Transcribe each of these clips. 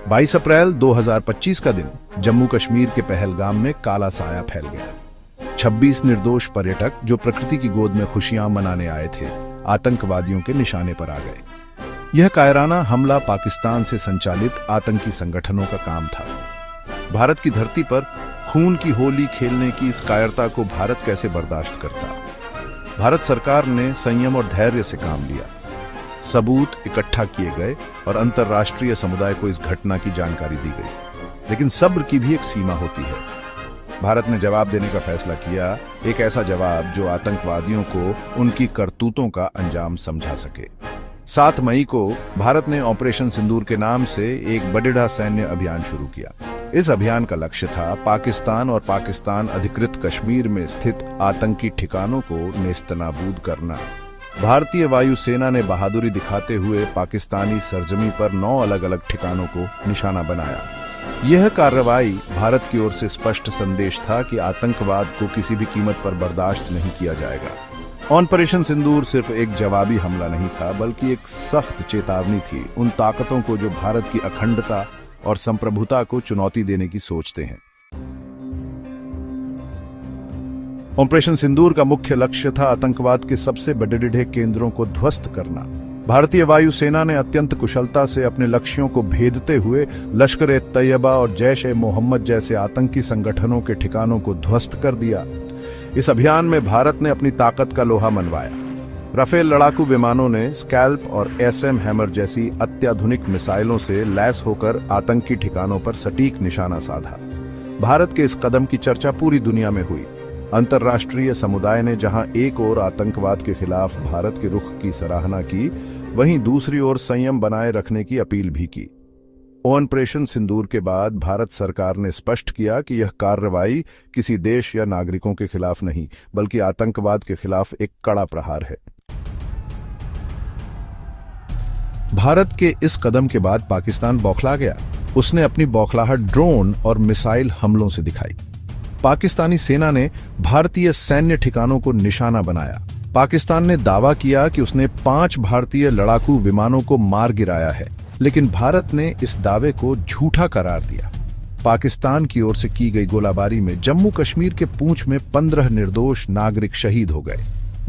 22 अप्रैल 2025 का दिन जम्मू कश्मीर के पहलगाम में काला साया फैल गया। 26 निर्दोष पर्यटक जो प्रकृति की गोद में खुशियां मनाने आए थे, आतंकवादियों के निशाने पर आ गए। यह कायराना हमला पाकिस्तान से संचालित आतंकी संगठनों का काम था। भारत की धरती पर खून की होली खेलने की इस कायरता को भारत कैसे बर्दाश्त करता। भारत सरकार ने संयम और धैर्य से काम लिया। सबूत इकट्ठा किए गए और अंतर्राष्ट्रीय समुदाय को इस घटना की जानकारी दी गई। लेकिन सब्र की भी एक सीमा होती है। भारत ने जवाब देने का फैसला किया, एक ऐसा जवाब जो आतंकवादियों को उनकी करतूतों का अंजाम समझा सके। 7 मई को भारत ने ऑपरेशन सिंदूर के नाम से एक बड़ेड़ा सैन्य अभियान शुरू किया। इस अभियान का लक्ष्य था पाकिस्तान और पाकिस्तान अधिकृत कश्मीर में स्थित आतंकी ठिकानों को नेस्तनाबूद करना। भारतीय वायुसेना ने बहादुरी दिखाते हुए पाकिस्तानी सरजमी पर 9 अलग अलग ठिकानों को निशाना बनाया। यह कार्रवाई भारत की ओर से स्पष्ट संदेश था कि आतंकवाद को किसी भी कीमत पर बर्दाश्त नहीं किया जाएगा। ऑपरेशन सिंदूर सिर्फ एक जवाबी हमला नहीं था, बल्कि एक सख्त चेतावनी थी उन ताकतों को जो भारत की अखंडता और संप्रभुता को चुनौती देने की सोचते हैं। ऑपरेशन सिंदूर का मुख्य लक्ष्य था आतंकवाद के सबसे बड़े केंद्रों को ध्वस्त करना। भारतीय वायुसेना ने अत्यंत कुशलता से अपने लक्ष्यों को भेदते हुए लश्कर-ए-तैयबा और जैश-ए-मोहम्मद जैसे आतंकी संगठनों के ठिकानों को ध्वस्त कर दिया। इस अभियान में भारत ने अपनी ताकत का लोहा मनवाया। राफेल लड़ाकू विमानों ने स्कैल्प और SM हैमर जैसी अत्याधुनिक मिसाइलों से लैस होकर आतंकी ठिकानों पर सटीक निशाना साधा। भारत के इस कदम की चर्चा पूरी दुनिया में हुई। अंतर्राष्ट्रीय समुदाय ने जहां एक ओर आतंकवाद के खिलाफ भारत के रुख की सराहना की, वहीं दूसरी ओर संयम बनाए रखने की अपील भी की। ऑपरेशन सिंदूर के बाद भारत सरकार ने स्पष्ट किया कि यह कार्रवाई किसी देश या नागरिकों के खिलाफ नहीं, बल्कि आतंकवाद के खिलाफ एक कड़ा प्रहार है। भारत के इस कदम के बाद पाकिस्तान बौखला गया। उसने अपनी बौखलाहट ड्रोन और मिसाइल हमलों से दिखाई। पाकिस्तानी सेना ने भारतीय सैन्य ठिकानों को निशाना बनाया। पाकिस्तान ने दावा किया कि उसने 5 भारतीय लड़ाकू विमानों को मार गिराया है, लेकिन भारत ने इस दावे को झूठा करार दिया। पाकिस्तान की ओर से की गई गोलाबारी में जम्मू कश्मीर के पूंछ में 15 निर्दोष नागरिक शहीद हो गए।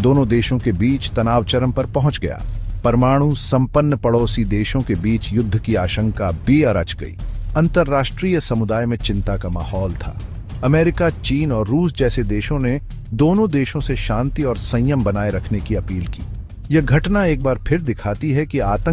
दोनों देशों के बीच तनाव चरम पर पहुंच गया। परमाणु संपन्न पड़ोसी देशों के बीच युद्ध की आशंका भी अरच गई। अंतर्राष्ट्रीय समुदाय में चिंता का माहौल था। अमेरिका, चीन और रूस जैसे देशों ने दोनों देशों से शांति और संयम बनाए रखने की अपील की। यह घटना एक बार फिर दिखाती है कि आतंक